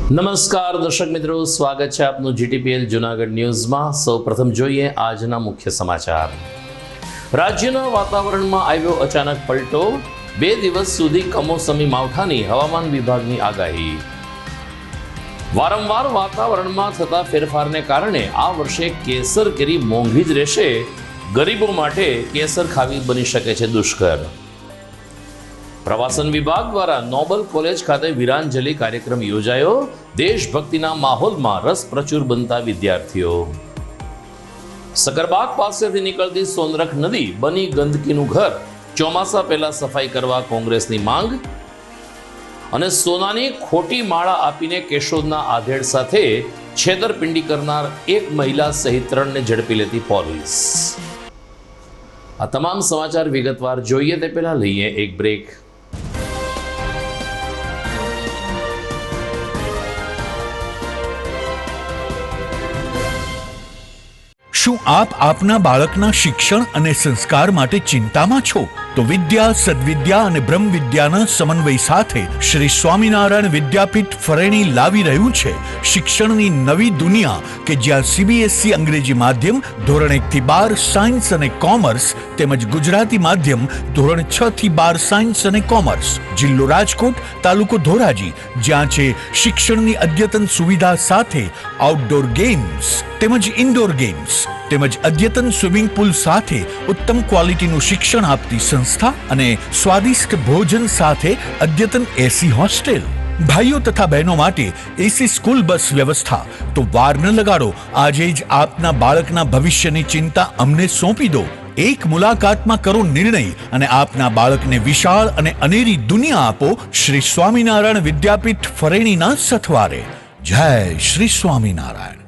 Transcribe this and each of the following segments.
નમસ્કાર દર્શક મિત્રો, સ્વાગત છે આપનું જીટીપીએલ જૂનાગઢ ન્યૂઝમાં। સૌપ્રથમ જોઈએ આજના મુખ્ય સમાચાર। રાજ્યના વાતાવરણમાં આવ્યો અચાનક પલટો, 2 દિવસ સુધી કમોસમી માવઠાની હવામાન વિભાગની આગાહી। વારંવાર વાતાવરણમાં થતા ફેરફારને કારણે આ વર્ષે કેસર કેરી મોંઘી જ રહેશે। ગરીબો માટે કેસર ખાવી બની શકે છે દુષ્કર। પ્રવાસન વિભાગ દ્વારા નોબલ કોલેજ ખાતે વીરાંજલિ કાર્યક્રમ યોજાયો। દેશભક્તિના માહોલમાં રસ પ્રચુર બનતા વિદ્યાર્થીઓ। સકરબાગ પાસેથી નીકળતી સોનરખ નદી બની ગંદકીનું ઘર, ચોમાસા પહેલા સફાઈ કરવા કોંગ્રેસની માંગ। અને સોનાની ખોટી માળા આપીને કેશોદના આધેડ સાથે છેતરપિંડી કરનાર એક મહિલા સહિત 3ને ઝડપી લેતી પોલીસ। આ તમામ સમાચાર વિગતવાર જોઈએ તે પહેલા લઈએ એક બ્રેક। શું આપ આપના બાળકના શિક્ષણ અને સંસ્કાર માટે ચિંતામાં છો? તો વિદ્યા, સદવિદ્યા અને બ્રહ્મ વિદ્યાના સમન્વય સાથે શ્રી સ્વામિનારાયણ વિદ્યાપીઠ ફરેણી લાવી રહ્યું છે શિક્ષણની નવી દુનિયા કે જ્યાં સીબીએસઈ અંગ્રેજી માધ્યમ ધોરણ 1 થી 12 સાયન્સ અને કોમર્સ તેમજ ગુજરાતી માધ્યમ ધોરણ 6 થી 12 સાયન્સ અને કોમર્સ। જિલ્લો રાજકોટ, તાલુકો ધોરાજી, જ્યાં છે શિક્ષણની અદ્યતન સુવિધા સાથે આઉટડોર ગેમ્સ તેમજ ઇન્ડોર ગેમ્સ તેમજ અદ્યતન સ્વિમિંગ પુલ સાથે ઉત્તમ ક્વોલિટીનું શિક્ષણ આપતી સંસ્થા અને સ્વાદિષ્ટ ભોજન સાથે અદ્યતન એસી હોસ્ટેલ। ભાઈઓ તથા બહેનો માટે એસી સ્કૂલ બસ વ્યવસ્થા। તો વાર ન લગાડો, આજે જ આપના બાળકના ભવિષ્યની ચિંતા અમને સોંપી દો। એક મુલાકાતમાં કરો નિર્ણય અને આપના બાળકને વિશાળ અને અનેરી દુનિયા આપો શ્રી સ્વામિનારાયણ વિદ્યાપીઠ ફરેણીના સથવારે। જય Shri Swaminarayan.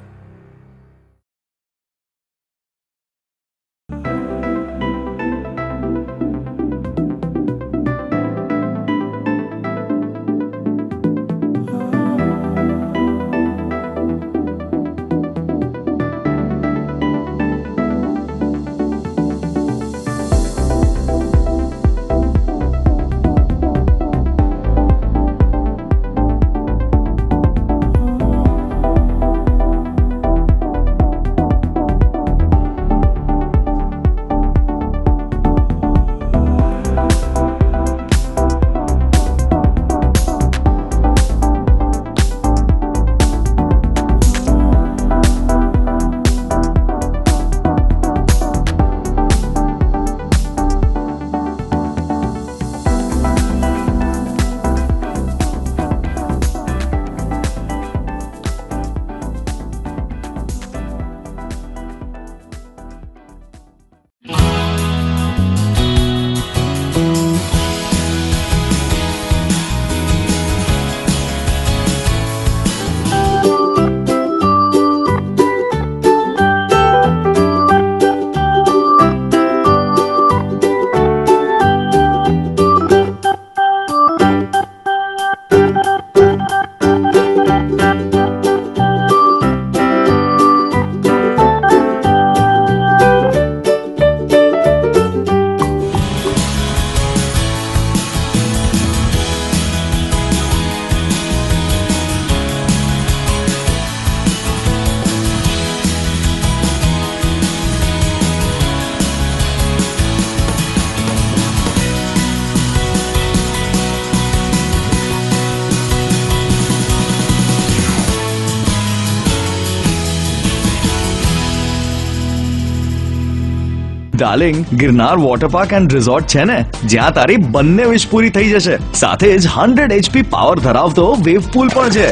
Darling, Girnar water park and resort છે ને, જ્યાં તારી બંને વિશ પૂરી થઈ જશે। સાથે જ 100 HP પાવર ધરાવતો વેવ પૂલ પણ છે।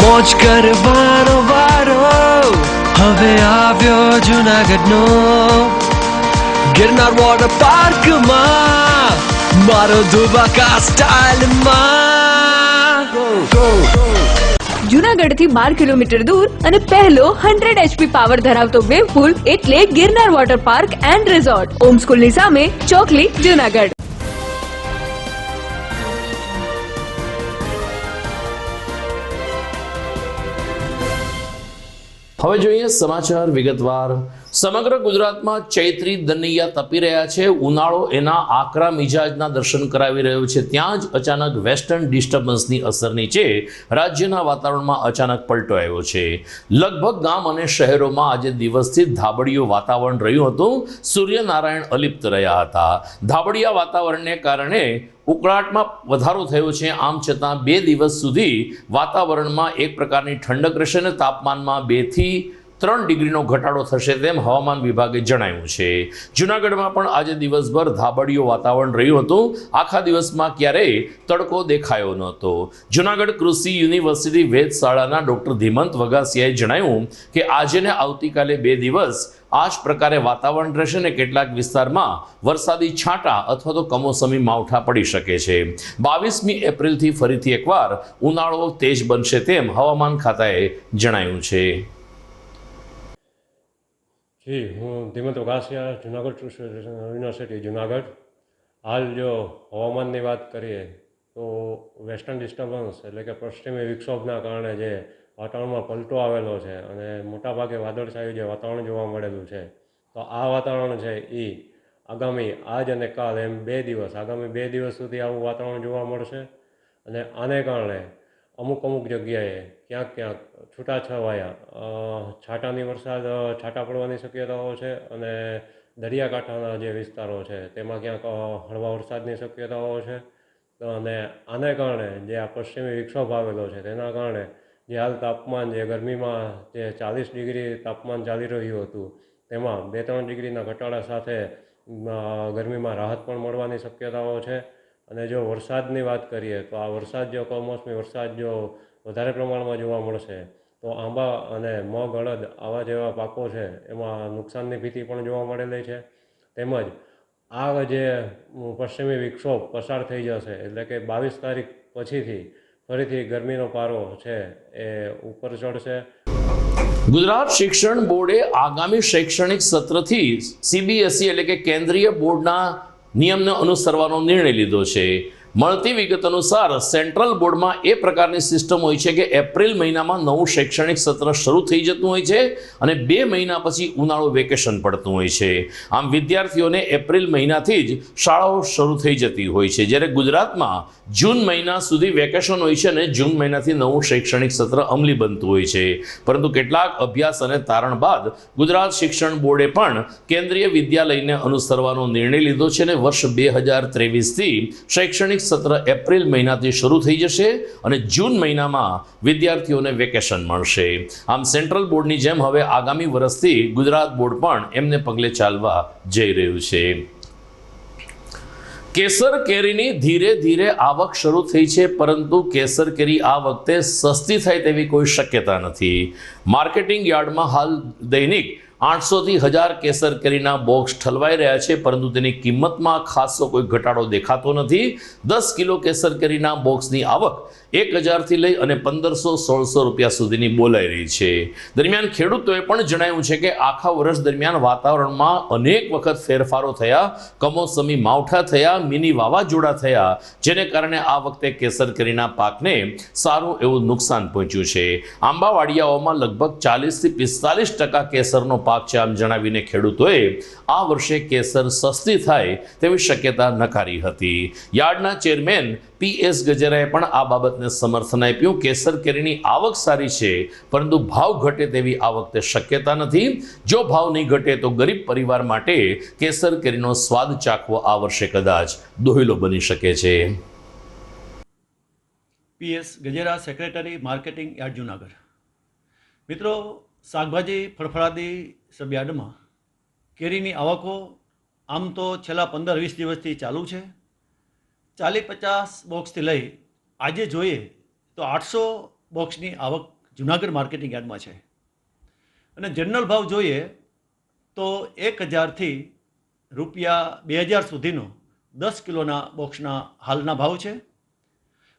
મોજ કરવાનો વારો હવે આવ્યો જૂનાગઢનો गिरनार वॉटर पार्क मारो दुबाका स्टाइल જુનાગઢથી 12 કિલોમીટર દૂર અને પહેલો 100 HP પાવર ધરાવતો વેવ પુલ એટલે Girnar water park and resort, Om સ્કૂલની સામે, ચોકલી, જુનાગઢ. હવે જોઈએ સમાચાર વિગતવાર. સમગ્ર ગુજરાતમાં ચૈત્રી દનૈયા તપી રહ્યા છે. ઉનાળો એના આકરા મિજાજના દર્શન કરાવી રહ્યો છે. ત્યાં જ અચાનક વેસ્ટર્ન ડિસ્ટર્બન્સની અસર નીચે રાજ્યના વાતાવરણમાં અચાનક પલટો આવ્યો છે. લગભગ ગામ અને શહેરોમાં આજે દિવસથી ધાબડિયું વાતાવરણ રહ્યું હતું. સૂર્યનારાયણ અલિપ્ત રહ્યા હતા. ધાબડિયા વાતાવરણને કારણે ઉકળાટમાં વધારો થયો છે. આમ છતાં 2 દિવસ સુધી વાતાવરણમાં એક પ્રકારની ઠંડક રહેશે અને તાપમાનમાં 2 થી 3 ડિગ્રીનો ઘટાડો થશે તેમ હવામાન વિભાગે જણાવ્યું છે. જૂનાગઢમાં પણ આજે દિવસભર ધાબડિયું વાતાવરણ રહ્યું હતું. આખા દિવસમાં ક્યારેય તડકો દેખાયો નહોતો. જૂનાગઢ કૃષિ યુનિવર્સિટી વેધશાળાના ડોક્ટર ધીમંત વગાસિયાએ જણાવ્યું કે આજે ને આવતીકાલે 2 દિવસ આ જ પ્રકારે વાતાવરણ રહેશે અને કેટલાક વિસ્તારમાં વરસાદી છાંટા અથવા તો કમોસમી માવઠા પડી શકે છે. 22મી એપ્રિલથી ફરીથી એકવાર ઉનાળો તેજ બનશે તેમ હવામાન ખાતાએ જણાવ્યું છે. જી, હું ધીમંત વગાસિયા, જુનાગઢ કૃષિ યુનિવર્સિટી જુનાગઢ. હાલ જો હવામાનની વાત કરીએ તો વેસ્ટર્ન ડિસ્ટર્બન્સ એટલે કે પશ્ચિમી વિક્ષોભના કારણે જે વાતાવરણમાં પલટો આવેલો છે અને મોટાભાગે વાદળછાયું જે વાતાવરણ જોવા મળેલું છે, તો આ વાતાવરણ છે એ આગામી આજ અને કાલ એમ 2 દિવસ આગામી 2 દિવસ સુધી આવું વાતાવરણ જોવા મળશે. અને આને કારણે અમુક જગ્યાએ ક્યાંક છૂટાછવાયા છાંટા પડવાની શક્યતાઓ છે અને દરિયાકાંઠાના જે વિસ્તારો છે તેમાં ક્યાંક હળવા વરસાદની શક્યતાઓ છે. અને આને કારણે જે આ પશ્ચિમી વિક્ષોભ આવેલો છે તેના કારણે જે હાલ તાપમાન જે ગરમીમાં જે 40 ડિગ્રી તાપમાન ચાલી રહ્યું હતું તેમાં 2-3 ડિગ્રીના ઘટાડા સાથે ગરમીમાં રાહત પણ મળવાની શક્યતાઓ છે. અને જો વરસાદની વાત કરીએ તો આ વરસાદ જો કમોસમી વરસાદ જો વધારે પ્રમાણમાં જોવા મળશે તો આંબા અને મગ, અડદ આવા જેવા પાકો છે એમાં નુકસાનની ભીતિ પણ જોવા મળેલી છે. તેમજ આ જે પશ્ચિમી વિક્ષોભ પસાર થઈ જશે એટલે કે 22 તારીખ પછીથી ફરીથી ગરમીનો પારો છે એ ઉપર ચડશે. ગુજરાત શિક્ષણ બોર્ડે આગામી શૈક્ષણિક સત્રથી CBSE એટલે કે કેન્દ્રીય બોર્ડના નિયમને અનુસરવાનો નિર્ણય લીધો છે. મળતી વિગત અનુસાર સેન્ટ્રલ બોર્ડમાં એ પ્રકારની સિસ્ટમ હોય છે કે એપ્રિલ મહિનામાં નવું શૈક્ષણિક સત્ર શરૂ થઈ જતું હોય છે અને 2 મહિના પછી ઉનાળુ વેકેશન પડતું હોય છે. આમ વિદ્યાર્થીઓને એપ્રિલ મહિનાથી જ શાળાઓ શરૂ થઈ જતી હોય છે, જ્યારે ગુજરાતમાં જૂન મહિના સુધી વેકેશન હોય છે અને જૂન મહિનાથી નવું શૈક્ષણિક સત્ર અમલી બનતું હોય છે. પરંતુ કેટલાક અભ્યાસ અને તારણ બાદ ગુજરાત શિક્ષણ બોર્ડે પણ કેન્દ્રીય વિદ્યાલયને અનુસરવાનો નિર્ણય લીધો છે અને વર્ષ 2023થી શૈક્ષણિક સત્ર એપ્રિલ મહિનાથી શરૂ થઈ જશે અને જૂન મહિનામાં વિદ્યાર્થીઓને વેકેશન મળશે. આમ સેન્ટ્રલ બોર્ડની જેમ હવે આગામી વર્ષથી ગુજરાત બોર્ડ પણ એમને પગલે ચાલવા જઈ રહ્યું છે. કેસર કેરીની ધીરે ધીરે આવક શરૂ થઈ છે, પરંતુ કેસર કેરી આ વખતે સસ્તી થાય તેવી કોઈ શક્યતા નથી. માર્કેટિંગ યાર્ડમાં હાલ દૈનિક 800થી 1000 કેસર કેરીના બોક્સ ઠલવાઈ રહ્યા છે, પરંતુ તેની કિંમતમાં ખાસો કોઈ ઘટાડો દેખાતો નથી. 10 કિલો કેસર કેરીના બોક્સની આવક 1000 થી લઈ અને 1500-1600 રૂપિયા સુધીની બોલાઈ રહી છે. દરમિયાન ખેડૂતોએ પણ જણાવ્યું છે કે આખા વર્ષ દરમિયાન વાતાવરણમાં અનેક વખત ફેરફારો થયા, કમોસમી માવઠા થયા, મિની વાવાઝોડા થયા, જેને કારણે આ વખતે કેસર કેરીના પાકને સારું એવું નુકસાન પહોંચ્યું છે. આંબાવાડિયાઓમાં લગભગ 40થી 45% કેસરનો પાક છે. આમ જણાવીને ખેડૂતોએ આ વર્ષે કેસર સસ્તી થાય તેવી શક્યતા નકારી હતી. યાર્ડના ચેરમેન PS ગજેરાએ પણ આ બાબતને સમર્થન આપ્યું. કેસર કેરીની આવક સારી છે, પરંતુ ભાવ ઘટે તેવી આ વખતે શક્યતા નથી. જો ભાવ નહીં ઘટે તો ગરીબ પરિવાર માટે કેસર કેરીનો સ્વાદ ચાખવો આ વર્ષે કદાચ દોહિલો બની શકે છે. PS Gajera, secretary, marketing yard, Junagadh. મિત્રો, શાકભાજી ફળફળાદી સબયાર્ડમાં કેરીની આવકો આમ તો છેલ્લા 15-20 દિવસથી ચાલુ છે. 40-50 બોક્સથી લઈ આજે જોઈએ તો 800 બોક્સની આવક જુનાગઢ માર્કેટિંગ યાર્ડમાં છે. અને જનરલ ભાવ જોઈએ તો 1000થી રૂપિયા 2000 સુધીનો 10 કિલોના બોક્સના હાલના ભાવ છે.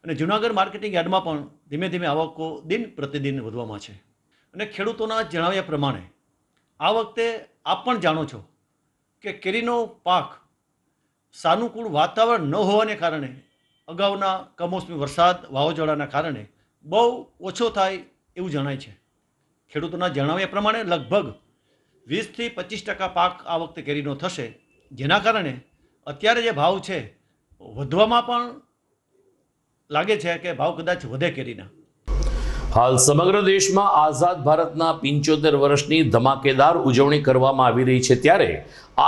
અને જુનાગઢ માર્કેટિંગ યાર્ડમાં પણ ધીમે ધીમે આવકો દિન પ્રતિદિન વધવામાં છે. અને ખેડૂતોના જણાવ્યા પ્રમાણે આ વખતે આપ પણ જાણો છો કે કેરીનો પાક સાનુકૂળ વાતાવરણ ન હોવાને કારણે અગાઉના કમોસમી વરસાદ વાવાઝોડાના કારણે બહુ ઓછો થાય એવું જણાય છે. ખેડૂતોના જણાવ્યા પ્રમાણે લગભગ 20 થી 25% પાક આ વખતે કેરીનો થશે, જેના કારણે અત્યારે જે ભાવ છે વધવામાં પણ લાગે છે કે ભાવ કદાચ વધે કેરીના. હાલ સમગ્ર દેશમાં આઝાદ ભારતના 75 વર્ષની ધમાકેદાર ઉજવણી કરવામાં આવી રહી છે, ત્યારે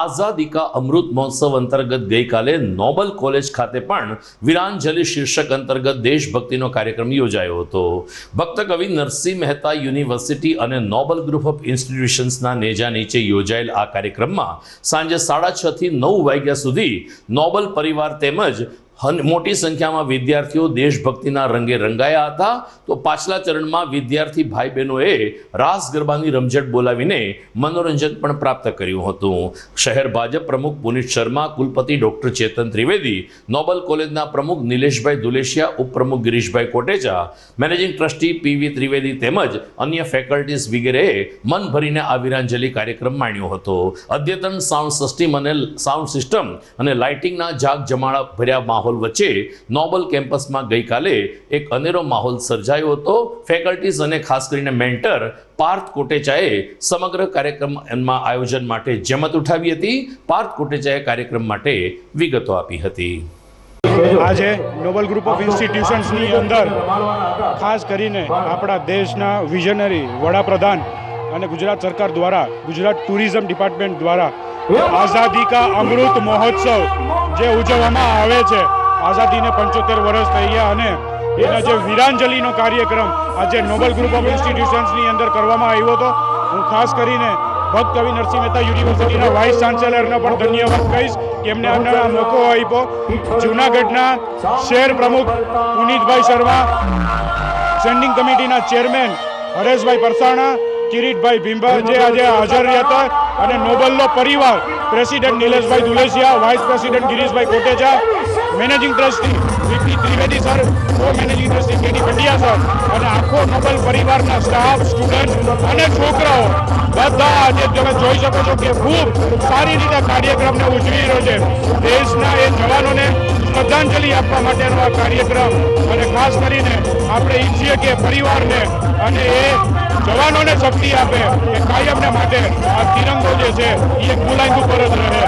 આઝાદી કા અમૃત મહોત્સવ અંતર્ગત ગઈકાલે નોબલ કોલેજ ખાતે પણ વીરાંજલિ શીર્ષક અંતર્ગત દેશભક્તિનો કાર્યક્રમ યોજાયો હતો. ભક્ત કવિ નરસિંહ મહેતા યુનિવર્સિટી અને નોબલ ગ્રુપ ઓફ ઇન્સ્ટિટ્યુશન્સના નેજા નીચે યોજાયેલ આ કાર્યક્રમમાં સાંજે 6:30 થી 9 વાગ્યા સુધી નોબલ પરિવાર તેમજ મોટી સંખ્યામાં વિદ્યાર્થીઓ દેશભક્તિના રંગે રંગાયા હતા. તો પાછલા ચરણમાં વિદ્યાર્થી ભાઈ બહેનોએ રાસ ગરબાની રમઝટ બોલાવીને મનોરંજન પણ પ્રાપ્ત કર્યું હતું. શહેર ભાજપ પ્રમુખ પુનિત શર્મા, કુલપતિ ડોક્ટર ચેતન ત્રિવેદી, નોબલ કોલેજના પ્રમુખ નિલેશભાઈ દુલેશિયા, ઉપપ્રમુખ Girishbhai Kotecha, managing trustee PV Trivedi તેમજ અન્ય ફેકલ્ટીઝ વગેરેએ મન ભરીને આ વીરાંજલિ કાર્યક્રમ માણ્યો હતો. અદ્યતન સાઉન્ડ સિસ્ટમ અને લાઇટિંગના જાગ જમાળા ભર્યા માહોલ વચ્ચે નોબલ કેમ્પસમાં ગઈકાલે એક અનેરો માહોલ સર્જાયો હતો. ફેકલ્ટીઝ અને ખાસ કરીને મેન્ટર પાર્થ કોટેચાએ સમગ્ર કાર્યક્રમમાં આયોજન માટે જહેમત ઉઠાવી હતી. પાર્થ કોટેચાએ કાર્યક્રમ માટે વિગતો આપી હતી. આજે નોબલ ગ્રુપ ઓફ ઇન્સ્ટિટ્યુશન્સની અંદર ખાસ કરીને આપણા દેશના વિઝનરી વડાપ્રધાન અને ગુજરાત સરકાર દ્વારા, ગુજરાત ટુરિઝમ ડિપાર્ટમેન્ટ દ્વારા આઝાદી કા અમૃત મહોત્સવ જે ઉજવવામાં આવે છે, આઝાદીને 75 વર્ષ થઈ ગયા અને એના જે વીરાંજલિનો કાર્યક્રમ આજે નોબલ ગ્રુપ ઓફ ઇન્સ્ટિટ્યુશન્સની અંદર કરવામાં આવ્યો હતો. હું ખાસ કરીને ભક્ત કવિ નરસિંહ મહેતા યુનિવર્સિટીના વાઇસ ચાન્સેલરને પણ ધન્યવાદ કહીશ કે એમને અમને આ મોકો આપ્યો. જૂનાગઢના શહેર પ્રમુખ પુનિતભાઈ શર્મા, સ્ટેન્ડિંગ કમિટીના ચેરમેન હરેશભાઈ પરસાણા, કિરીટભાઈ ભીંભા જે આજે હાજર રહ્યા હતા, અને નોબલનો પરિવાર president Nileshbhai Duleshiya, vice president Girishbhai Kotecha, managing trustee VP Trivedi sir, co managing trustee KD Pandya sir અને આખો નોબલ પરિવારના સ્ટાફ, સ્ટુડન્ટ અને છોકરાઓ બધા આજે તમે જોઈ શકો છો કે ખૂબ સારી રીતે કાર્યક્રમને ઉજવી રહ્યો છે. દેશના એ જવાનોને શ્રદ્ધાંજલિ આપવા માટેનો આ કાર્યક્રમ, અને ખાસ કરીને આપણે ઈચ્છીએ કે પરિવારને અને એ જવાનોને શક્તિ આપે કે કાયમને માટે આ તિરંગો જે છે એ એક બુલંદ ઉપર જ રહે.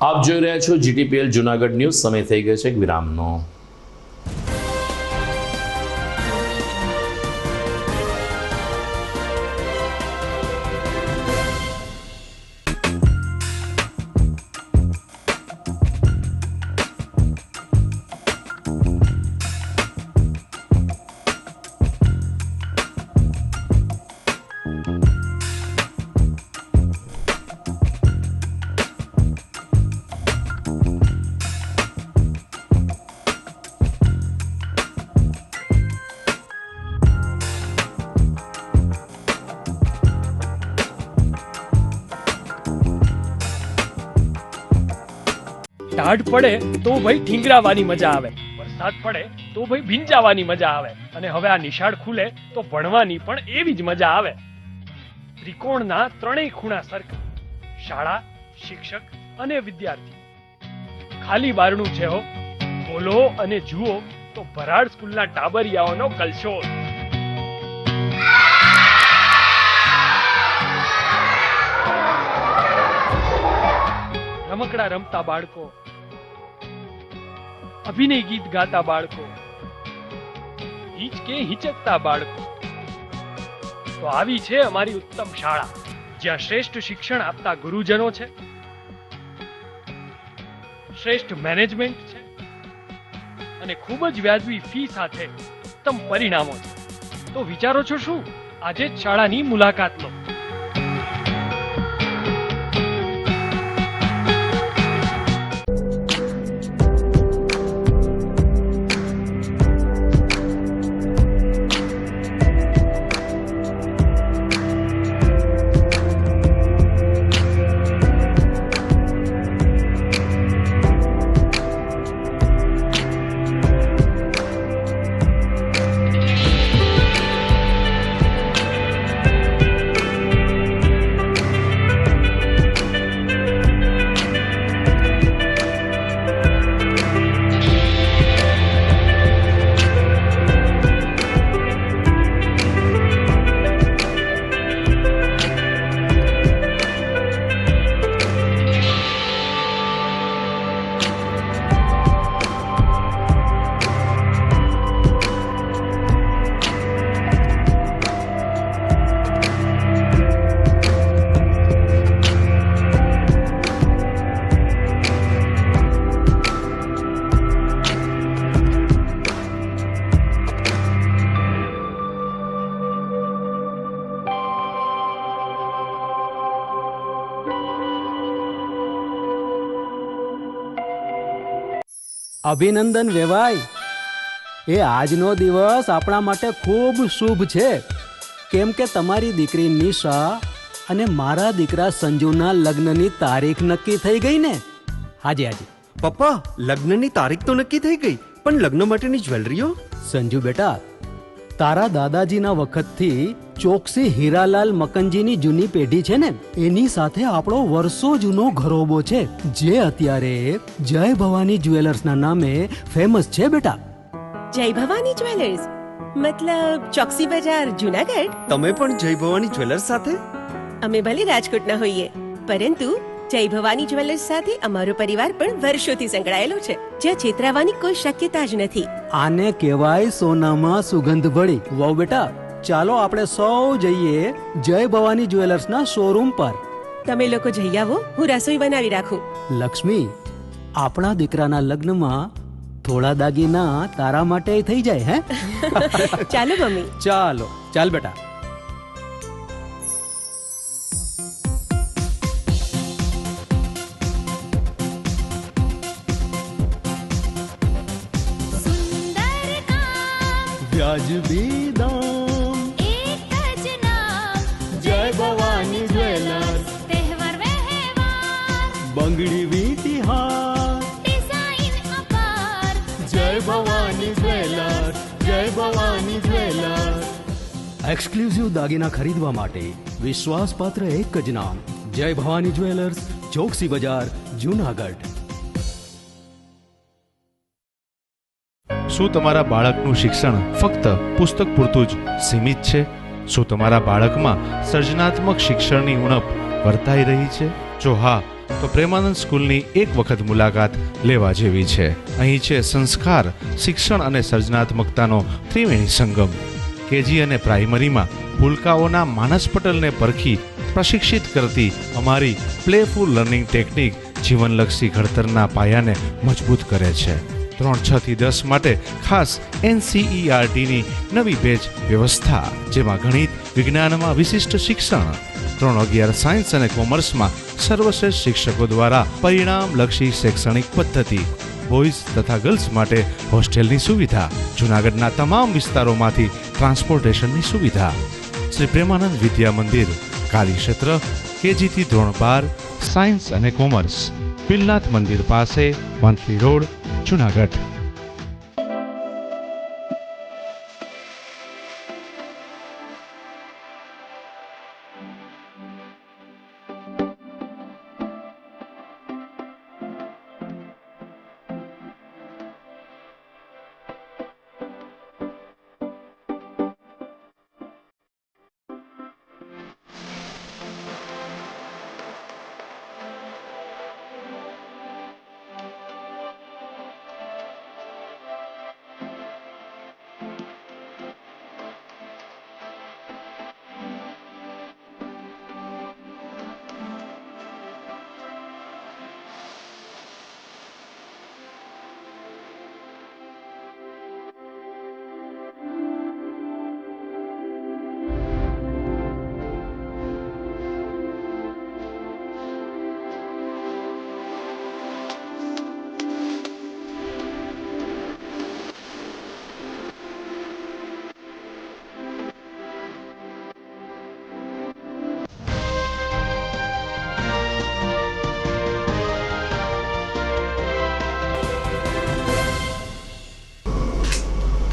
આપ જોઈ રહ્યા છો GTPL જુનાગઢ ન્યૂઝ. સમય થઈ ગયો છે એક વિરામનો. ટાઢ પડે તો ભાઈ ઠીંગરાવાની મજા આવે, વરસાદ પડે તો ભાઈ ભીંજાવાની મજા આવે, અને હવે આ નિશાળ ખુલે તો ભણવાની પણ એવી જ મજા આવે. ત્રિકોણના ત્રણેય ખૂણા સરખા, શાળા, શિક્ષક અને વિદ્યાર્થી. ખાલી બારણું છે હો, ખોલો અને જુઓ તો ભરાડ સ્કૂલના ટાબરિયાઓનો કલશોલ. રમકડા રમતા બાળકો, અભિનય ગીત ગાતા બાળકો, હિંચકે હિંચકતા બાળકો. તો આવી છે અમારી ઉત્તમ શાળા, જ્યાં શ્રેષ્ઠ શિક્ષણ આપતા ગુરુજનો છે, શ્રેષ્ઠ મેનેજમેન્ટ છે અને ખૂબ જ વ્યાજબી ફી સાથે ઉત્તમ પરિણામો છે. તો વિચારો છો શું? આજે જ શાળાની મુલાકાત લો. અભિનંદન વેવાઈ, એ આજનો દિવસ આપણા માટે ખૂબ શુભ છે, કેમ કે તમારી દીકરી નિશા અને મારા દીકરા સંજુના લગ્નની તારીખ નક્કી થઈ ગઈ ને. હાજી હાજી પપ્પા, લગ્નની તારીખ તો નક્કી થઈ ગઈ, પણ લગ્ન માટેની જ્વેલરીઓ? સંજુ બેટા, તારા દાદાજીના વખતથી ચોકસી હીરાલાલ મકનજીની જૂની પેઢી છે ને, એની સાથે આપણો વર્ષો જૂનો ઘરોબો છે, જે અત્યારે જય ભવાની જ્વેલર્સના નામે ફેમસ છે બેટા. જય ભવાની જ્વેલર્સ મતલબ ચોકસી બજાર, જુનાગઢ? તમે પણ જય ભવાની જ્વેલર્સ સાથે? અમે ભલે રાજકોટના હોઈએ, પરંતુ જય ભવાની જ્વેલર્સ સાથે અમારો પરિવાર પણ વર્ષોથી સંકળાયેલો છે, જ્યાં છેતરાવાની કોઈ શક્યતા જ નથી. આને કહેવાય સોનામાં સુગંધ ભળી. વાવ બેટા, ચાલો આપણે સૌ જઈએ જય ભવાની જ્વેલર્સના શોરૂમ પર. તમે લોકો જઈ આવો, હું રસોઈ બનાવી રાખું. લક્ષ્મી, આપણા દીકરાના લગ્નમાં થોડા દાગીના તારા માટે થઈ જાય. હે ચાલો મમ્મી. ચાલો ચાલ બેટા. વ્યાજબી દામ, એક જ નામ, જય ભવાની જ્વેલર્સ. તહેવાર વ્યવહાર, બંગડી વીટી હાર, ડિઝાઇન અપાર, જય ભવાની જ્વેલર્સ, જય ભવાની જ્વેલર્સ. એક્સક્લુઝિવ દાગીના ખરીદવા માટે વિશ્વાસપાત્ર એક જ નામ, જય ભવાની જ્વેલર્સ, ચોકસી બજાર, જુનાગઢ. શું તમારા બાળકનું શિક્ષણ ફક્ત પુસ્તક પૂરતું જ સીમિત છે? શું તમારા બાળકમાં સર્જનાત્મક શિક્ષણની ઉણપ વર્તાઈ રહી છે? જો હા, તો પ્રેમાનંદ સ્કૂલની એક વખત મુલાકાત લેવા જેવી છે. અહીં છે સંસ્કાર, શિક્ષણ અને સર્જનાત્મકતાનો ત્રિવેણી સંગમ. કેજી અને પ્રાઇમરીમાં ભૂલકાઓના માનસ પટલને પરખી પ્રશિક્ષિત કરતી અમારી પ્લેફુલ લર્નિંગ ટેકનિક જીવનલક્ષી ઘડતરના પાયાને મજબૂત કરે છે. 3-6 થી 10 માટે ખાસ NCERTની નવી બેચ વ્યવસ્થા, જેમાં ગણિત વિજ્ઞાનમાં વિશિષ્ટ શિક્ષણ, 3-11 સાયન્સ અને કોમર્સમાં સર્વશ્રેષ્ઠ શિક્ષકો દ્વારા પરિણામલક્ષી શૈક્ષણિક પદ્ધતિ, બોયઝ તથા ગર્લ્સ માટે હોસ્ટેલની સુવિધા, જૂનાગઢના તમામ વિસ્તારોમાંથી ટ્રાન્સપોર્ટેશનની સુવિધા. શ્રી પ્રેમાનંદ વિદ્યા મંદિર, કાર્યક્ષેત્ર KG થી ધોરણ 12, સાયન્સ અને કોમર્સ, પિલનાથ મંદિર પાસે, વંથલી રોડ, જૂનાગઢ.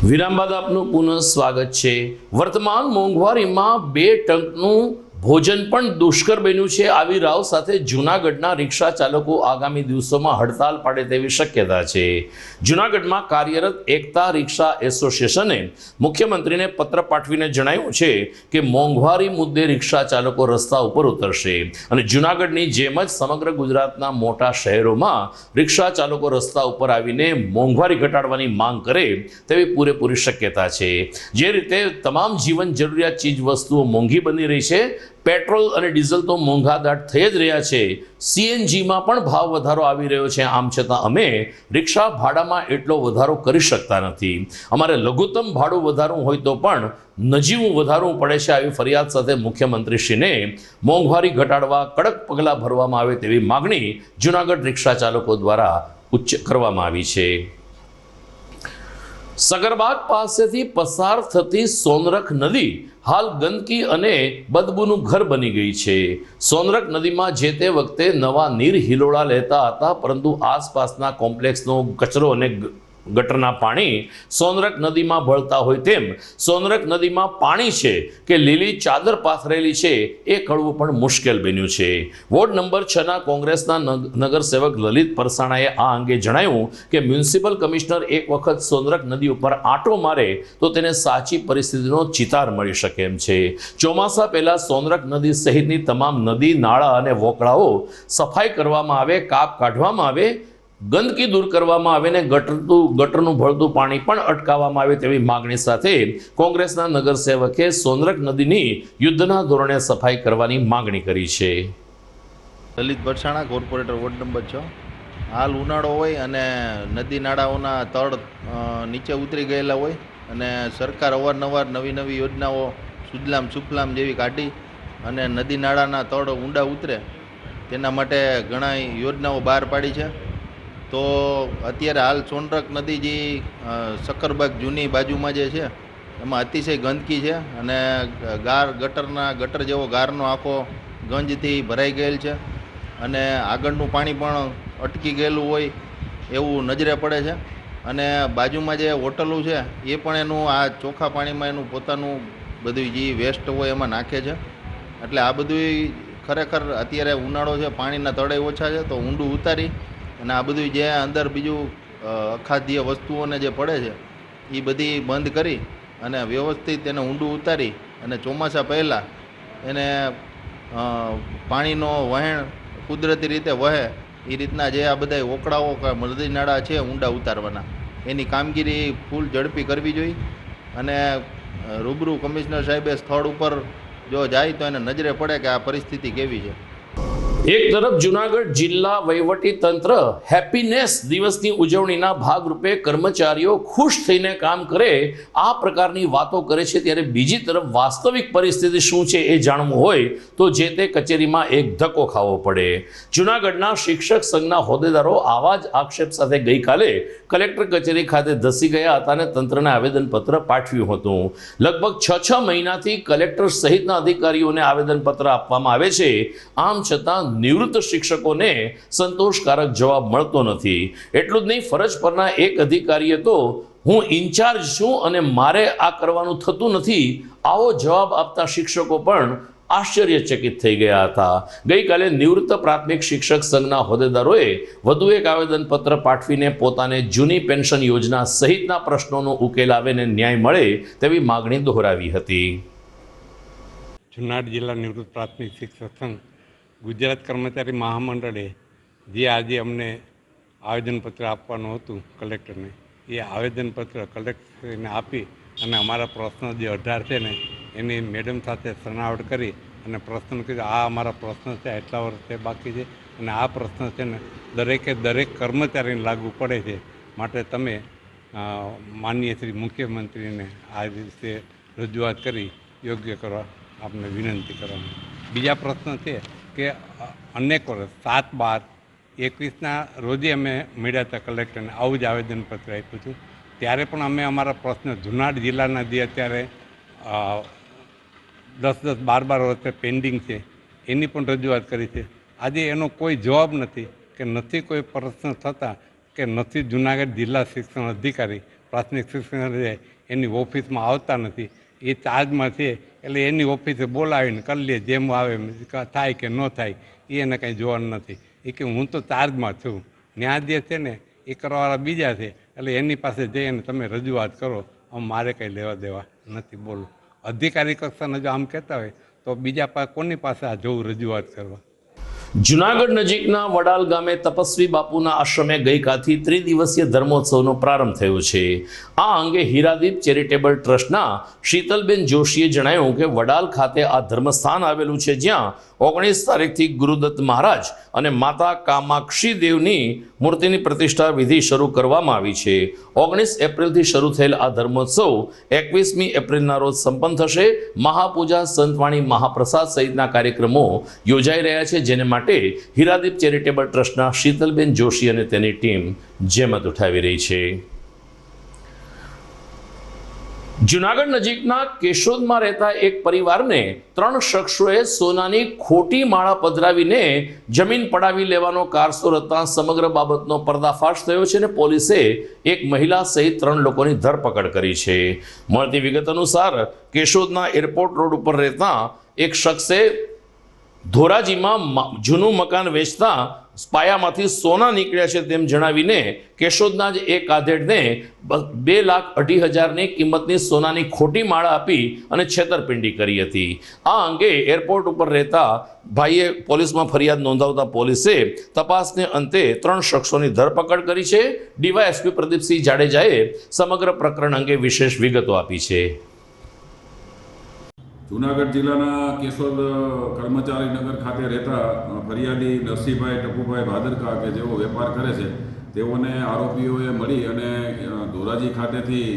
વિરામ બાદ આપનું પુનઃ સ્વાગત છે. વર્તમાન મોંઘવારીમાં 2 ટંકનું ભોજન પણ દુષ્કર બન્યું છે. આવી રાવ સાથે જૂનાગઢના રિક્ષા ચાલકો આગામી દિવસોમાં હડતાલ પાડે તેવી શક્યતા છે. જૂનાગઢમાં કાર્યરત એકતા રિક્ષા એસોસિએશને મુખ્યમંત્રીને પત્ર પાઠવીને જણાવ્યું છે કે મોંઘવારી મુદ્દે રિક્ષા ચાલકો રસ્તા ઉપર ઉતરશે અને જૂનાગઢની જેમ જ સમગ્ર ગુજરાતના મોટા શહેરોમાં રિક્ષા ચાલકો રસ્તા ઉપર આવીને મોંઘવારી ઘટાડવાની માંગ કરે તેવી પૂરેપૂરી શક્યતા છે. જે રીતે તમામ જીવન જરૂરિયાત ચીજ વસ્તુઓ મોંઘી બની રહી છે, પેટ્રોલ અને ડીઝલ તો મોંઘાદાટ થઈ જ રહ્યા છે, સીએનજીમાં પણ ભાવ વધારો આવી રહ્યો છે. આમ છતાં અમે રિક્ષા ભાડામાં એટલો વધારો કરી શકતા નથી. અમારે લઘુત્તમ ભાડું વધારવું હોય તો પણ નજીવું વધારવું પડે છે. આવી ફરિયાદ સાથે મુખ્યમંત્રીશ્રીને મોંઘવારી ઘટાડવા કડક પગલાં ભરવામાં આવે તેવી માગણી જૂનાગઢ રિક્ષા ચાલકો દ્વારા ઉચ્ચ કરવામાં આવી છે. સગરબાગ પાસેથી પસાર થતી સોનરખ નદી હાલ ગંદકી અને બદબૂનું ઘર બની ગઈ છે. સોનરખ નદીમાં જે તે વખતે નવા નીર હિલોળા લેતા હતા, પરંતુ આસપાસના કોમ્પ્લેક્સનો કચરો અને ગટરના પાણી સોનરખ નદીમાં ભળતા હોય તેમ સોનરખ નદીમાં પાણી છે કે લીલી ચાદર પાથરેલી છે એ કળવું પણ મુશ્કેલ બન્યું છે. વોર્ડ નંબર 6ના કોંગ્રેસના નગરસેવક લલિત પરસાણાએ આ અંગે જણાવ્યું કે મ્યુનિસિપલ કમિશનર એક વખત સોનરખ નદી ઉપર આંટો મારે તો તેને સાચી પરિસ્થિતિનો ચિતાર મળી શકે એમ છે. ચોમાસા પહેલા સોનરખ નદી સહિતની તમામ નદી, નાળા અને વોકળાઓ સફાઈ કરવામાં આવે, કાપ કાઢવામાં આવે, ગંદકી દૂર કરવામાં આવે ને ગટરનું ભળતું પાણી પણ અટકાવવામાં આવે તેવી માગણી સાથે કોંગ્રેસના નગરસેવકે સોનરખ નદીની યુદ્ધના ધોરણે સફાઈ કરવાની માગણી કરી છે. Lalit Barsana, corporator, ward number 6. હાલ ઉનાળો હોય અને નદી નાળાઓના તળ નીચે ઉતરી ગયેલા હોય અને સરકાર અવારનવાર નવી નવી યોજનાઓ સુજલામ સુફલામ જેવી કાઢી અને નદી નાળાના તળ ઊંડા ઉતરે તેના માટે ઘણા યોજનાઓ બહાર પાડી છે. તો અત્યારે હાલ સોનરખ નદી જે સક્કરબાગ જૂની બાજુમાં જે છે એમાં અતિશય ગંદકી છે અને ગટર જેવો ગારનો આખો ગંજથી ભરાઈ ગયેલ છે અને આગળનું પાણી પણ અટકી ગયેલું હોય એવું નજરે પડે છે. અને બાજુમાં જે હોટલો છે એ પણ એનું આ ચોખ્ખા પાણીમાં એનું પોતાનું બધું જે વેસ્ટ હોય એમાં નાખે છે. એટલે આ બધું ખરેખર અત્યારે ઉનાળો છે, પાણીના તળે ઓછા છે, તો ઊંડું ઉતારી અને આ બધું જે અંદર બીજું અખાદ્ય વસ્તુઓને જે પડે છે એ બધી બંધ કરી અને વ્યવસ્થિત એને ઊંડું ઉતારી અને ચોમાસા પહેલાં એને પાણીનો વહેણ કુદરતી રીતે વહે એ રીતના જે આ બધા ઓકળાઓ નદી નાળા છે ઊંડા ઉતારવાના એની કામગીરી ફૂલ ઝડપી કરવી જોઈએ. અને રૂબરૂ કમિશનર સાહેબે સ્થળ ઉપર જો જાય તો એને નજરે પડે કે આ પરિસ્થિતિ કેવી છે. એક તરફ જૂનાગઢ જિલ્લા વહીવટી તંત્ર હેપીનેસ દિવસની ઉજવણીના ભાગરૂપે કર્મચારીઓ ખુશ થઈને કામ કરે આ પ્રકારની વાતો કરે છે, ત્યારે બીજી તરફ વાસ્તવિક પરિસ્થિતિ શું છે એ જાણવું હોય તો જે તે કચેરીમાં એક ધક્કો ખાવો પડે. જૂનાગઢના શિક્ષક સંઘના હોદ્દેદારો આવા જ આક્ષેપ સાથે ગઈકાલે કલેક્ટર કચેરી ખાતે ધસી ગયા હતા અને તંત્રને આવેદનપત્ર પાઠવ્યું હતું. લગભગ 6 મહિનાથી કલેક્ટર સહિતના અધિકારીઓને આવેદનપત્ર આપવામાં આવે છે, આમ છતાં નિવૃત્ત શિક્ષકોને સંતોષકારક જવાબ મળતો નથી. એટલું જ નહીં, ફરજ પરના એક અધિકારીએ તો હું ઇન્ચાર્જ છું અને મારે આ કરવાનું થતું નથી આવો જવાબ આપતા શિક્ષકો પણ આશ્ચર્યચકિત થઈ ગયા હતા. ગઈકાલે નિવૃત્ત પ્રાથમિક શિક્ષક સંઘના હોદ્દેદારોએ વધુ એક આવેદનપત્ર પાઠવીને પોતાને જૂની પેન્શન યોજના સહિતના પ્રશ્નોનો ઉકેલ આવે ને ન્યાય મળે તેવી માગણી દોહરાવી હતી. જૂનાગઢ જિલ્લા નિવૃત્ત પ્રાથમિક શિક્ષક સંઘ ગુજરાત કર્મચારી મહામંડળે જે આજે અમને આવેદનપત્ર આપવાનું હતું કલેક્ટરને, એ આવેદનપત્ર કલેક્ટરને આપી અને અમારા પ્રશ્નો જે 18 છે ને એની મેડમ સાથે સનાવટ કરી અને પ્રશ્ન કીધું આ અમારા પ્રશ્ન છે, એટલા વર્ષે બાકી છે અને આ પ્રશ્ન છે ને દરેક કર્મચારીને લાગુ પડે છે, માટે તમે માનનીય શ્રી મુખ્યમંત્રીને આ રીતે રજૂઆત કરી યોગ્ય કરવા આપને વિનંતી કરવાની. બીજા પ્રશ્ન છે કે અનેક વર્ષ 7/12/21ના રોજે અમે મળ્યા હતા કલેક્ટરને, આવું જ આવેદનપત્ર આપ્યું હતું. ત્યારે પણ અમે અમારા પ્રશ્ન જૂનાગઢ જિલ્લાના જે અત્યારે 10-10, 12-12 વર્ષે પેન્ડિંગ છે એની પણ રજૂઆત કરી છે. આજે એનો કોઈ જવાબ નથી કે નથી કોઈ પ્રશ્ન થતા કે નથી જૂનાગઢ જિલ્લા શિક્ષણ અધિકારી પ્રાથમિક શિક્ષણ એની ઓફિસમાં આવતા નથી. એ ચાર્જમાં છે એટલે એની ઓફિસે બોલાવીને કરી લે, જેમ આવે એમ થાય કે ન થાય એ એને કંઈ જોવાનું નથી. એ કે હું તો ચાર્જમાં છું, ન્યા જે છે ને એ કરવાવાળા બીજા છે, એટલે એની પાસે જઈને તમે રજૂઆત કરો, આમ મારે કંઈ લેવા દેવા નથી. બોલો, અધિકારી કક્ષાને જો આમ કહેતા હોય તો બીજા કોની પાસે આ જવું રજૂઆત કરવા? જુનાગઢ નજીકના વડાલ ગામે તપસ્વી બાપુના આશ્રમે ગઈકાલથી ત્રિદિવસીય ધર્મોત્સવનો પ્રારંભ થયો છે. આ અંગે હીરાદીપ ચેરિટેબલ ટ્રસ્ટના શીતલબેન જોશીએ જણાવ્યું કે વડાલ ખાતે આ ધર્મસ્થાન આવેલું છે, જ્યાં 19 તારીખથી ગુરુદત્ત મહારાજ અને માતા કામાક્ષી દેવની મૂર્તિની પ્રતિષ્ઠા વિધિ શરૂ કરવામાં આવી છે. 19 એપ્રિલથી શરૂ થયેલ આ ધર્મોત્સવ 21મી એપ્રિલના રોજ સંપન્ન થશે. મહાપૂજા, સંતવાણી, મહાપ્રસાદ સહિતના કાર્યક્રમો યોજાઈ રહ્યા છે, જેને માટે હીરાદીપ ચેરિટેબલ ટ્રસ્ટના શીતલબેન જોશી અને તેની ટીમ જહેમત ઉઠાવી રહી છે. જુનાગઢ નજીકના કેશોદમાં રહેતા એક પરિવારને 3 શખ્સોએ સોનાની ખોટી માળા પધરાવીને જમીન પડાવી લેવાનો કારસો રચતા સમગ્ર બાબતનો પર્દાફાશ થયો છે અને પોલીસે એક મહિલા સહિત 3 લોકોની ધરપકડ કરી છે. મળતી વિગત અનુસાર કેશોદના એરપોર્ટ રોડ ઉપર રહેતા એક શખ્સે ધોરાજીમાં જૂનું મકાન વેચતા પાયામાંથી સોના નીકળ્યા છે તેમ જણાવીને કેશોદના જ એક આધેડને 2,80,000ની કિંમતની સોનાની ખોટી માળા આપી અને છેતરપિંડી કરી હતી. આ અંગે એરપોર્ટ ઉપર રહેતા ભાઈએ પોલીસમાં ફરિયાદ નોંધાવતા પોલીસે તપાસને અંતે 3 શખ્સોની ધરપકડ કરી છે. ડીવાયએસપી પ્રદીપસિંહ જાડેજાએ સમગ્ર પ્રકરણ અંગે વિશેષ વિગતો આપી છે. જૂનાગઢ જિલ્લાના કેશોદ કર્મચારીનગર ખાતે રહેતા ફરિયાદી નરસિંહભાઈ ટપુભાઈ ભાદરકા કે જેઓ વેપાર કરે છે, તેઓને આરોપીઓએ મળી અને ધોરાજી ખાતેથી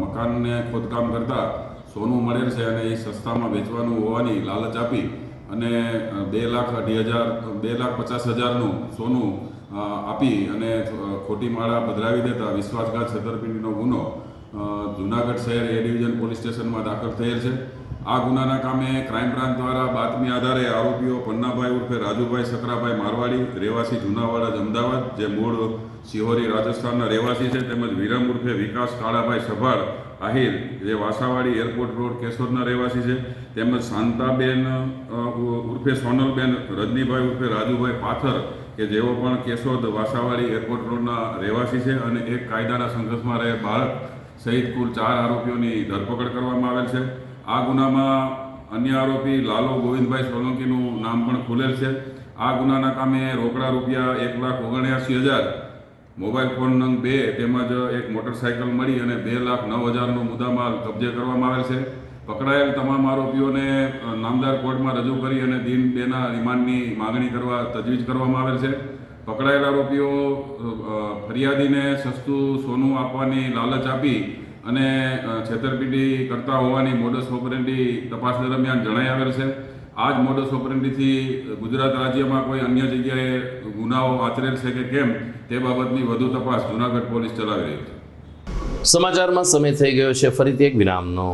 મકાનને ખોદકામ કરતા સોનું મળેલ છે અને એ સસ્તામાં વેચવાનું હોવાની લાલચ આપી અને 2,50,000નું સોનું આપી અને ખોટી માળા પધરાવી દેતા વિશ્વાસઘાત છેતરપિંડીનો ગુનો જૂનાગઢ શહેર એ ડિવિઝન પોલીસ સ્ટેશનમાં દાખલ થયેલ છે. આ ગુનાના કામે ક્રાઇમ બ્રાન્ચ દ્વારા બાતમી આધારે આરોપીઓ પન્નાભાઈ ઉર્ફે રાજુભાઈ સકરાભાઈ મારવાડી, રહેવાસી જુનાવાડા અમદાવાદ, જે મૂળ સિહોરી રાજસ્થાનના રહેવાસી છે, તેમજ વિરમ ઉર્ફે વિકાસ કાળાભાઈ સભાળ આહિર, જે વાસાવાડી એરપોર્ટ રોડ કેશોદના રહેવાસી છે, તેમજ શાંતાબેન ઉર્ફે સોનલબેન રજનીભાઈ ઉર્ફે રાજુભાઈ પાથર, કે જેઓ પણ કેશોદ વાસાવાડી એરપોર્ટ રોડના રહેવાસી છે, અને એક કાયદાના સંઘર્ષમાં રહે બાળક સહિત કુલ 4 આરોપીઓની ધરપકડ કરવામાં આવેલ છે. આ ગુનામાં અન્ય આરોપી લાલો ગોવિંદભાઈ સોલંકીનું નામ પણ ખુલેલ છે. આ ગુનાના કામે રોકડા રૂપિયા 1,79,000, મોબાઈલ ફોન નંગ 2 તેમજ એક મોટરસાયકલ મળી અને 2,09,000નો મુદ્દામાલ કબજે કરવામાં આવેલ છે. પકડાયેલ તમામ આરોપીઓને નામદાર કોર્ટમાં રજૂ કરી અને દિન 2ના રિમાન્ડની માગણી કરવા તજવીજ કરવામાં આવેલ છે. પકડાયેલ આરોપીઓ ફરિયાદીને સસ્તું સોનું આપવાની લાલચ આપી અને છેતરપિંડી કરતા હોવાની મોડસ ઓપરેન્ડી તપાસ દરમિયાન જણાઈ આવેલ છે. આ જ મોડસ ઓપરેન્ડીથી ગુજરાત રાજ્યમાં કોઈ અન્ય જગ્યાએ ગુનાઓ આચરેલ છે કે કેમ તે બાબતની વધુ તપાસ જૂનાગઢ પોલીસ ચલાવી રહી છે. સમાચારમાં સમય થઈ ગયો છે ફરીથી એક વિરામનો.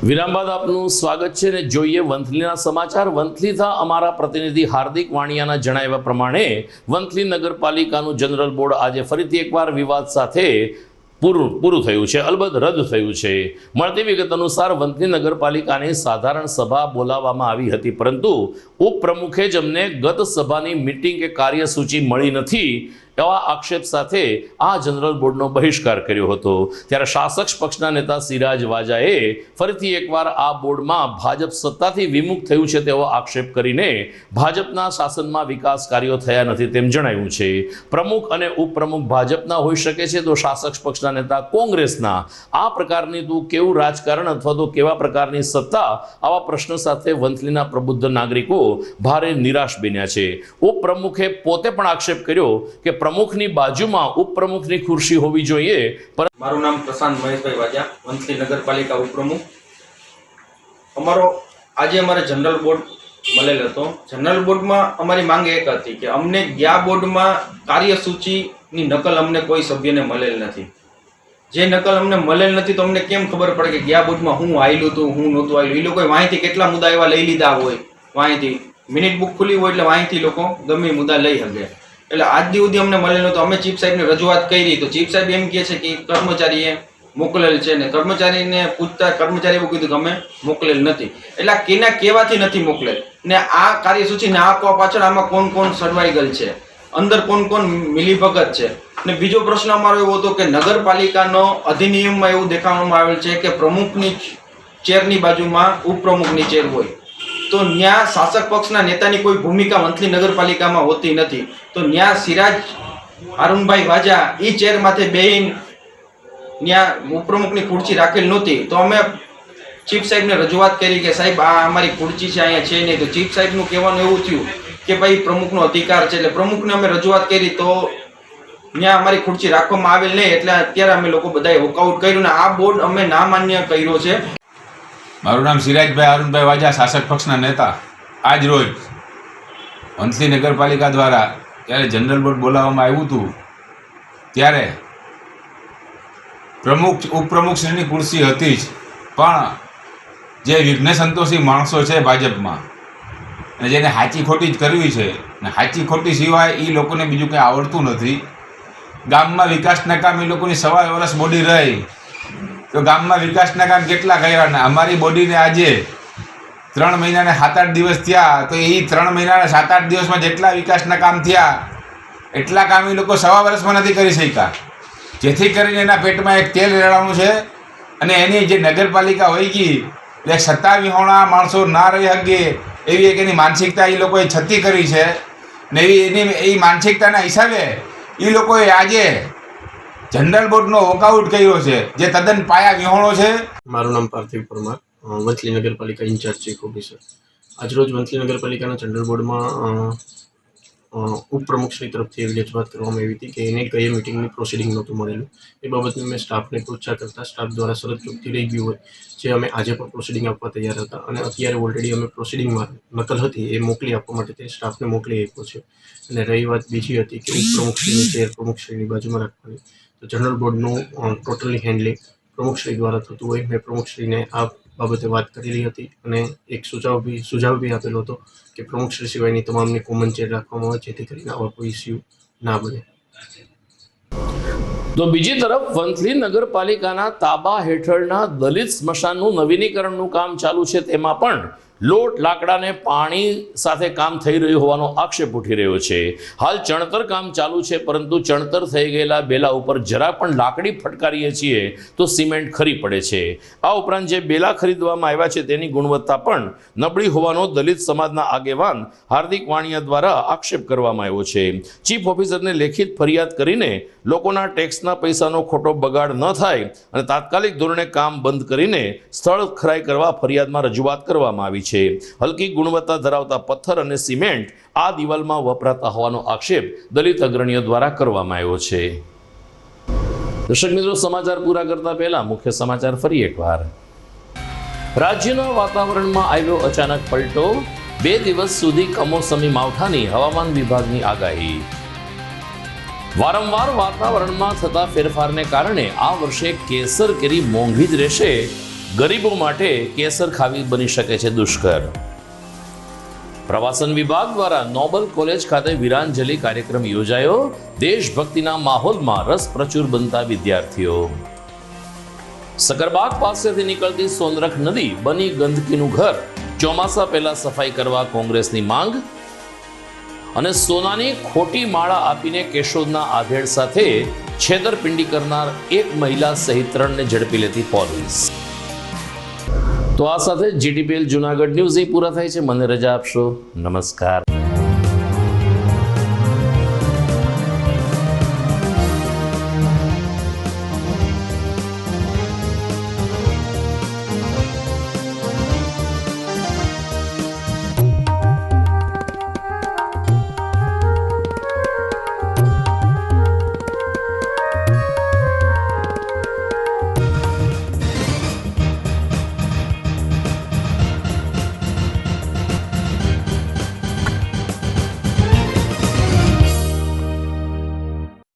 વિરામ બાદ આપનું સ્વાગત છે ને જોઈએ વંથલીના સમાચાર. વંથલીથી અમારા પ્રતિનિધિ હાર્દિક વાણિયાના જણાવ્યા પ્રમાણે વંથલી નગરપાલિકાનું જનરલ બોર્ડ આજે ફરીથી એકવાર વિવાદ સાથે પૂરું થયું છે, અલબત્ત રદ થયું છે. મળતી વિગત અનુસાર વંથલી નગરપાલિકાની સાધારણ સભા બોલાવવામાં આવી હતી, પરંતુ ઉપપ્રમુખે જ અમને ગત સભાની મીટિંગ કે કાર્યસૂચિ મળી નથી એવા આક્ષેપ સાથે આ જનરલ બોર્ડનો બહિષ્કાર કર્યો હતો. ત્યારે શાસક પક્ષના નેતા સિરાજ વાજાએ ફરીથી એકવાર આ બોર્ડમાં ભાજપ સત્તાથી વિમુખ થયું છે તેવો આક્ષેપ કરીને ભાજપના શાસનમાં વિકાસ કાર્યો થયા નથી તેમ જણાવ્યું છે. પ્રમુખ અને ઉપપ્રમુખ ભાજપના હોઈ શકે છે તો શાસક પક્ષના નેતા કોંગ્રેસના. આ પ્રકારની તું કેવું રાજકારણ અથવા તો કેવા પ્રકારની સત્તા, આવા પ્રશ્ન સાથે વંથલીના પ્રબુદ્ધ નાગરિકો ભારે નિરાશ બન્યા છે. ઉપપ્રમુખે પોતે પણ આક્ષેપ કર્યો કે પ્રમુખની બાજુમાં ઉપપ્રમુખની ખુરશી હોવી જોઈએ. મારું નામ પ્રશાંત મહેશભાઈ વાજા, વંથલી નગરપાલિકા ઉપપ્રમુખ. આજે અમારે જનરલ બોર્ડ મળેલ હતો. જનરલ બોર્ડમાં અમારી માંગ એક હતી કે અમને ગયા બોર્ડમાં કાર્યસૂચિની નકલ અમને કોઈ સભ્યને મળેલ નથી. જે નકલ અમને મળેલ નથી તો અમને કેમ ખબર પડે કે ગયા બોર્ડમાં હું આવેલું હતું, હું નહોતું આવેલું. એ લોકોએ વાંહીથી કેટલા મુદ્દા એવા લઈ લીધા હોય, વાંહીથી મિનિટ બુક ખુલી હોય એટલે વાંહીથી લોકો ગમે મુદ્દા લઈ શકે. એટલે આજ સુધી અમને મળેલ નહોતો. અમે ચીફ સાહેબને રજૂઆત કરી તો ચીફ સાહેબ એમ કહે છે કે કર્મચારીએ મોકલેલ છે ને કર્મચારીને પૂછતા કર્મચારી એવું કીધું કે અમે મોકલેલ નથી. એટલે આ કેના કહેવાથી નથી મોકલેલ ને આ કાર્યસૂચિ ને આપવા પાછળ આમાં કોણ કોણ સડવાઈ ગયેલ છે, અંદર કોણ કોણ મિલીભગત છે. ને બીજો પ્રશ્ન અમારો એવો હતો કે નગરપાલિકાનો અધિનિયમમાં એવું દેખાડવામાં આવેલ છે કે પ્રમુખની ચેરની બાજુમાં ઉપપ્રમુખની ચેર હોય, તો ન્યા શાસક પક્ષના નેતાની કોઈ ભૂમિકા વંથલી નગરપાલિકામાં હોતી નથી. તો ન્યા સિરાજ અરુણભાઈ વાજા એ ચેર માથે બેહીન ન્યા ઉપપ્રમુખની ખુરશી રાખેલ નહોતી. તો અમે ચીફ સાહેબને રજૂઆત કરી કે સાહેબ આ અમારી ખુરશી છે, અહીંયા છે નહીં. તો ચીફ સાહેબનું કહેવાનું એવું થયું કે ભાઈ પ્રમુખનો અધિકાર છે. એટલે પ્રમુખને અમે રજૂઆત કરી તો ત્યાં અમારી ખુરશી રાખવામાં આવેલ નહીં. એટલે અત્યારે અમે લોકો બધાએ વોકઆઉટ કર્યું ને આ બોર્ડ અમે નામાન્ય કર્યો છે. મારું નામ સિરાજભાઈ અરુણભાઈ વાજા, શાસક પક્ષના નેતા. આજ રોજ વંથલી નગરપાલિકા દ્વારા જ્યારે જનરલ બોર્ડ બોલાવવામાં આવ્યું હતું ત્યારે પ્રમુખ ઉપપ્રમુખશ્રીની ખુરશી હતી જ, પણ જે વિઘ્ન સંતોષી માણસો છે ભાજપમાં અને જેને સાચી ખોટી જ કરવી છે ને સાચી ખોટી સિવાય એ લોકોને બીજું કંઈ આવડતું નથી. ગામમાં વિકાસના કામ એ લોકોની 1.5 વર્ષ બોડી રહી તો ગામમાં વિકાસના કામ કેટલા કર્યા ને અમારી બોડીને આજે 3 મહિનાને 7-8 દિવસ થયા તો એ 3 મહિનાને 7-8 દિવસમાં જેટલા વિકાસના કામ થયા એટલા કામ એ લોકો 1.5 વર્ષમાં નથી કરી શક્યા. જેથી કરીને એના પેટમાં એક તેલ રેડાણું છે અને એની જે નગરપાલિકા હોય ગઈ એટલે સત્તા વિહોણા માણસો ના રહી શકે એવી એક એની માનસિકતા એ લોકોએ છતી કરી છે ને એ માનસિકતાના હિસાબે એ લોકોએ આજે જનરલ બોર્ડનો વોકઆઉટ કર્યો છે જે તદ્દન પાયા વિહોણો છે. મારું નામ પાર્થિવ પરમાર, વંથલી નગરપાલિકા ઇન્ચાર્જ ચીફ ઓફિસર. આજરોજ વંથલી નગરપાલિકાના જનરલ બોર્ડમાં ઉપપ્રમુખશ્રી તરફથી એવી રજૂઆત કરવામાં આવી હતી કે એને ગઈ મિટિંગની પ્રોસિડિંગ નહોતું મળેલું. એ બાબતને મેં સ્ટાફને પૂછા કરતાં સ્ટાફ દ્વારા શરત ચૂકતી રહી ગયું હોય, જે અમે આજે પણ પ્રોસિડિંગ આપવા તૈયાર હતા અને અત્યારે ઓલરેડી અમે પ્રોસિડિંગમાં નકલ હતી એ મોકલી આપવા માટે તે સ્ટાફને મોકલી આપ્યો છે. અને રહી વાત બીજી હતી કે ઉપપ્રમુખશ્રીની ચેર પ્રમુખશ્રીની બાજુમાં રાખવાની, તો જનરલ બોર્ડનું ટોટલી હેન્ડલિંગ પ્રમુખશ્રી દ્વારા થતું હોય. મેં પ્રમુખશ્રીને આ બાબતે વાત કરેલી હતી અને એક સુઝાવ બી આપેલો હતો કે પ્રમુખશ્રી સિવાયની તમામની કોમન ચેર રાખવામાં આવે જેથી કરીને આવા કોઈ ઇસ્યુ ના બને. તો બીજી તરફ વંથલી નગરપાલિકાના તાબા હેઠળના દલિત સ્મશાનનું નવીનીકરણનું કામ ચાલુ છે, તેમાં પણ લોટ લાકડાને પાણી સાથે કામ થઈ રહ્યું હોવાનો આક્ષેપ ઉઠી રહ્યો છે. હાલ ચણતર કામ ચાલુ છે, પરંતુ ચણતર થઈ ગયેલા બેલા ઉપર જરા પણ લાકડી ફટકારીએ છીએ તો સિમેન્ટ ખરી પડે છે. આ ઉપરાંત જે બેલા ખરીદવામાં આવ્યા છે તેની ગુણવત્તા પણ નબળી હોવાનો દલિત સમાજના આગેવાન હાર્દિક વાણિયા દ્વારા આક્ષેપ કરવામાં આવ્યો છે. ચીફ ઓફિસરને લેખિત ફરિયાદ કરીને લોકોના ટેક્સના પૈસાનો ખોટો બગાડ ન થાય અને તાત્કાલિક ધોરણે કામ બંધ કરીને સ્થળ ખરાઈ કરવા ફરિયાદમાં રજૂઆત કરવામાં આવી છે. હલકી ગુણવત્તા ધરાવતા પથ્થર અને સિમેન્ટ આ દિવાલમાં વપરાતા હોવાનો આક્ષેપ દલિત અગ્રણીઓ દ્વારા કરવામાં આવ્યો છે. દર્શક મિત્રો, સમાચાર પૂરા કરતા પહેલા મુખ્ય સમાચાર ફરી એકવાર. રાજ્યના વાતાવરણમાં આવ્યો અચાનક પલટો, 2 દિવસ સુધી કમોસમી માવઠાની હવામાન વિભાગની આગાહી. વારંવાર વાતાવરણમાં થતા ફેરફારને કારણે આ વર્ષે કેસર કેરી મોંઘી જ રહેશે ગરીબો માટે કેસર ખાવી બની શકે છે દુષ્કર. પ્રવાસન વિભાગ દ્વારા નોબલ કોલેજ ખાતે વીરાંજલિ કાર્યક્રમ યોજાયો. દેશભક્તિના માહોલમાં રસ પ્રચુર બનતા વિદ્યાર્થીઓ. સકરબાગ પાસેથી નીકળતી સોનરખ નદી બની ગંદકીનું ઘર. ચોમાસા પહેલા સફાઈ કરવા કોંગ્રેસની માંગ. અને સોનાની ખોટી માળા આપીને કેશોદના આધેડ સાથે છેતરપિંડી કરનાર એક મહિલા સહિત 3ને ઝડપી લેતી પોલીસ. તો આ સાથે GTPL જુનાગઢ ન્યૂઝ પૂરા થાય છે. મને રજા આપશો. નમસ્કાર.